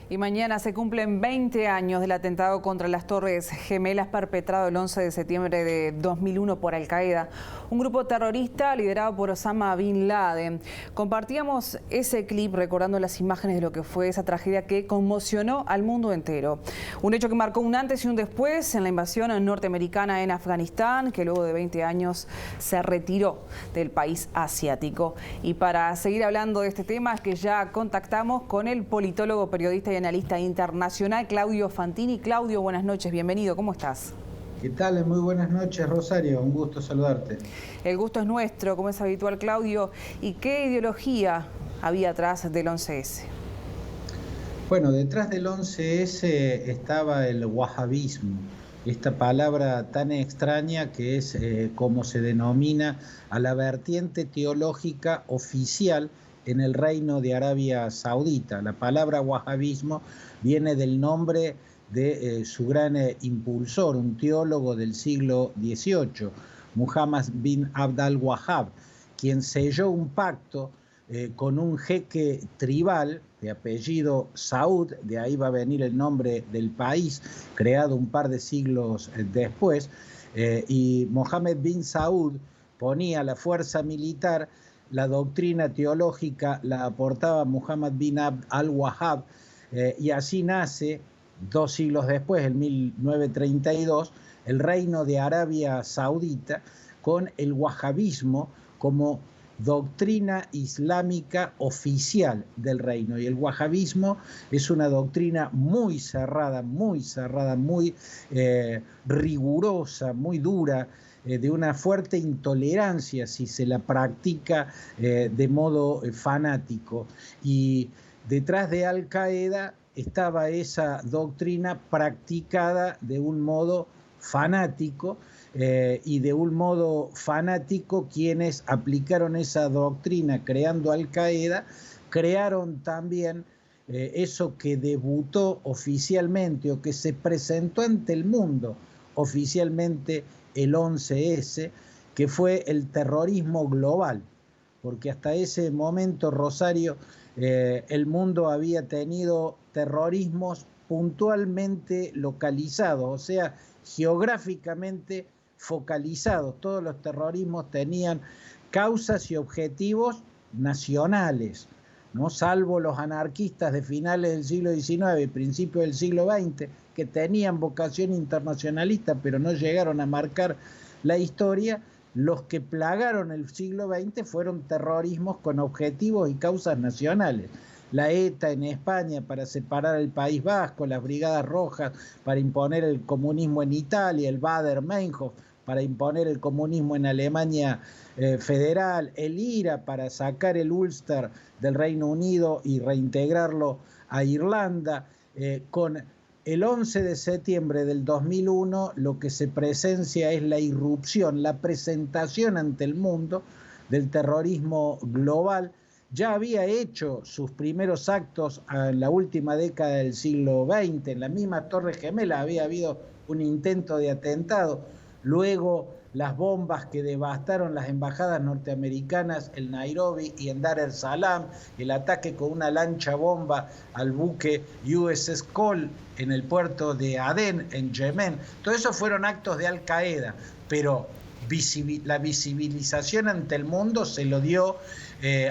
Y mañana se cumplen 20 años del atentado contra las Torres Gemelas perpetrado el 11 de septiembre de 2001 por Al-Qaeda, un grupo terrorista liderado por Osama Bin Laden. Compartíamos ese clip recordando las imágenes de lo que fue esa tragedia que conmocionó al mundo entero. Un hecho que marcó un antes y un después en la invasión norteamericana en Afganistán, que luego de 20 años se retiró del país asiático. Y para seguir hablando de este tema es que ya contactamos con el politólogo, periodista y analista internacional Claudio Fantini. Claudio, buenas noches, bienvenido, ¿cómo estás? ¿Qué tal? Muy buenas noches, Rosario, un gusto saludarte. El gusto es nuestro, como es habitual, Claudio. ¿Y qué ideología había atrás del 11S? Bueno, detrás del 11S estaba el wahabismo, esta palabra tan extraña que es como se denomina a la vertiente teológica oficial en el Reino de Arabia Saudita. La palabra wahabismo viene del nombre de su gran impulsor, un teólogo del siglo XVIII, Muhammad bin Abd al-Wahhab, quien selló un pacto con un jeque tribal de apellido Saud, de ahí va a venir el nombre del país, creado un par de siglos después, y Mohammed bin Saud ponía la fuerza militar. La doctrina teológica la aportaba Muhammad bin Abd al-Wahhab, y así nace, 2 siglos después, en 1932, el Reino de Arabia Saudita, con el wahabismo como doctrina islámica oficial del reino. Y el wahabismo es una doctrina muy cerrada, muy rigurosa, muy dura, de una fuerte intolerancia si se la practica de modo fanático. Y detrás de Al-Qaeda estaba esa doctrina practicada de un modo fanático, y de un modo fanático quienes aplicaron esa doctrina creando Al-Qaeda, crearon también eso que debutó oficialmente o que se presentó ante el mundo oficialmente el 11S, que fue el terrorismo global, porque hasta ese momento, Rosario, el mundo había tenido terrorismos puntualmente localizados, o sea, geográficamente focalizados. Todos los terrorismos tenían causas y objetivos nacionales, ¿no? Salvo los anarquistas de finales del siglo XIX y principios del siglo XX, que tenían vocación internacionalista, pero no llegaron a marcar la historia. Los que plagaron el siglo XX fueron terrorismos con objetivos y causas nacionales. La ETA en España para separar el País Vasco, las Brigadas Rojas para imponer el comunismo en Italia, el Baader-Meinhof para imponer el comunismo en Alemania federal, el IRA para sacar el Ulster del Reino Unido y reintegrarlo a Irlanda. Con el 11 de septiembre del 2001 lo que se presencia es la irrupción, la presentación ante el mundo del terrorismo global. Ya había hecho sus primeros actos en la última década del siglo XX, en la misma Torre Gemela había habido un intento de atentado, luego las bombas que devastaron las embajadas norteamericanas en Nairobi y en Dar es Salaam, el ataque con una lancha bomba al buque USS Cole en el puerto de Adén, en Yemen. Todo eso fueron actos de Al-Qaeda, pero la visibilización ante el mundo se lo dio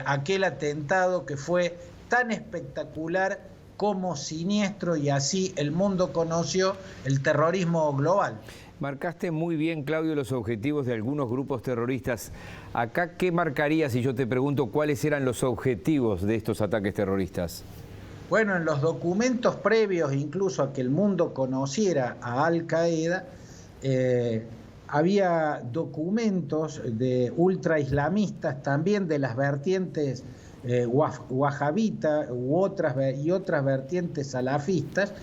aquel atentado que fue tan espectacular como siniestro, y así el mundo conoció el terrorismo global. Marcaste muy bien, Claudio, los objetivos de algunos grupos terroristas. Acá, ¿qué marcarías si yo te pregunto cuáles eran los objetivos de estos ataques terroristas? Bueno, en los documentos previos incluso a que el mundo conociera a Al-Qaeda, había documentos de ultraislamistas también de las vertientes wahabita y otras vertientes salafistas,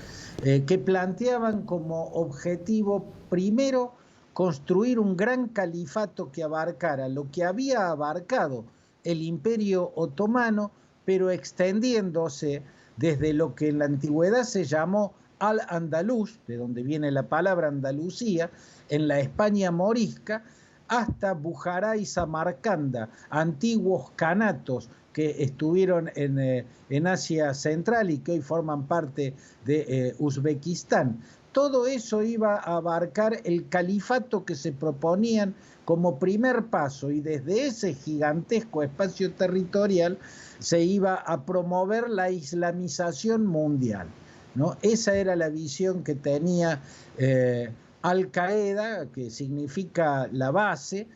que planteaban como objetivo primero construir un gran califato que abarcara lo que había abarcado el Imperio Otomano, pero extendiéndose desde lo que en la antigüedad se llamó Al-Andalus, de donde viene la palabra Andalucía, en la España morisca, hasta Bujará y Samarcanda, antiguos canatos que estuvieron en Asia Central y que hoy forman parte de Uzbekistán. Todo eso iba a abarcar el califato que se proponían como primer paso, y desde ese gigantesco espacio territorial se iba a promover la islamización mundial, ¿no? Esa era la visión que tenía Al-Qaeda, que significa la base,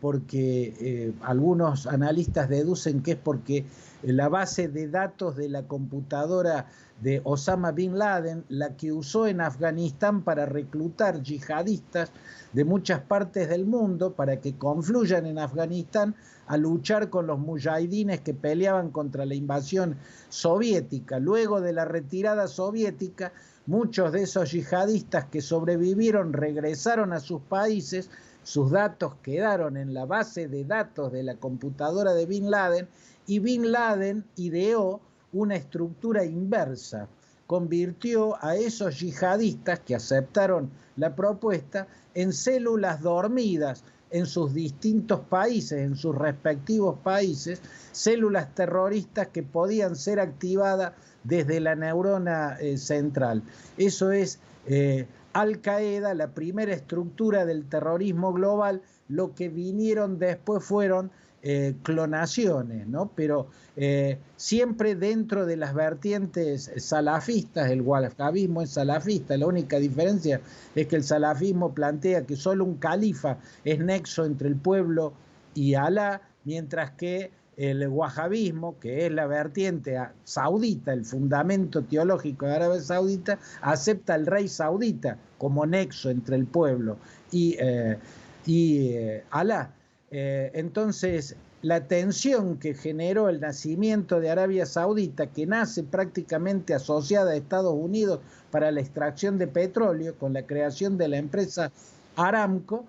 porque algunos analistas deducen que es porque la base de datos de la computadora de Osama Bin Laden, la que usó en Afganistán para reclutar yihadistas de muchas partes del mundo para que confluyan en Afganistán a luchar con los mujahidines que peleaban contra la invasión soviética. Luego de la retirada soviética, muchos de esos yihadistas que sobrevivieron regresaron a sus países, sus datos quedaron en la base de datos de la computadora de Bin Laden, y Bin Laden ideó una estructura inversa, convirtió a esos yihadistas que aceptaron la propuesta en células dormidas en sus distintos países, en sus respectivos países, células terroristas que podían ser activadas desde la neurona central. Eso es Al-Qaeda, la primera estructura del terrorismo global. Lo que vinieron después fueron clonaciones, ¿no? Pero siempre dentro de las vertientes salafistas. El wahabismo es salafista, la única diferencia es que el salafismo plantea que solo un califa es nexo entre el pueblo y Alá, mientras que el wahabismo, que es la vertiente saudita, el fundamento teológico de Arabia Saudita, acepta al rey saudita como nexo entre el pueblo y Alá. Entonces, la tensión que generó el nacimiento de Arabia Saudita, que nace prácticamente asociada a Estados Unidos para la extracción de petróleo, con la creación de la empresa Aramco,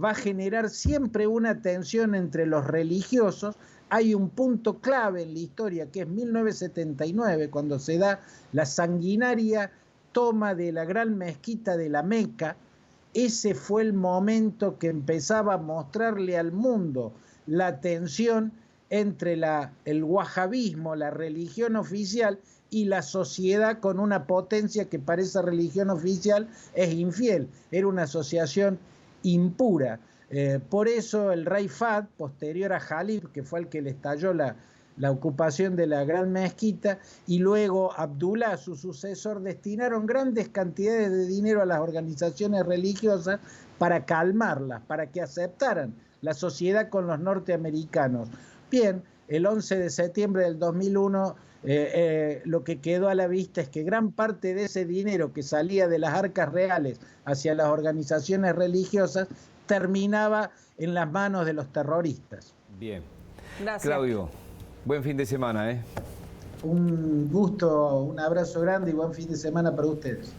va a generar siempre una tensión entre los religiosos. Hay un punto clave en la historia, que es 1979, cuando se da la sanguinaria toma de la gran mezquita de la Meca. Ese fue el momento que empezaba a mostrarle al mundo la tensión entre el wahabismo, la religión oficial, y la sociedad con una potencia que para esa religión oficial es infiel. Era una asociación impura. Por eso el rey Fahd, posterior a Jalib, que fue el que le estalló la ocupación de la gran mezquita, y luego Abdullah, su sucesor, destinaron grandes cantidades de dinero a las organizaciones religiosas para calmarlas, para que aceptaran la sociedad con los norteamericanos. Bien, el 11 de septiembre del 2001 lo que quedó a la vista es que gran parte de ese dinero que salía de las arcas reales hacia las organizaciones religiosas terminaba en las manos de los terroristas. Bien. Gracias. Claudio, buen fin de semana, ¿eh? Un gusto, un abrazo grande y buen fin de semana para ustedes.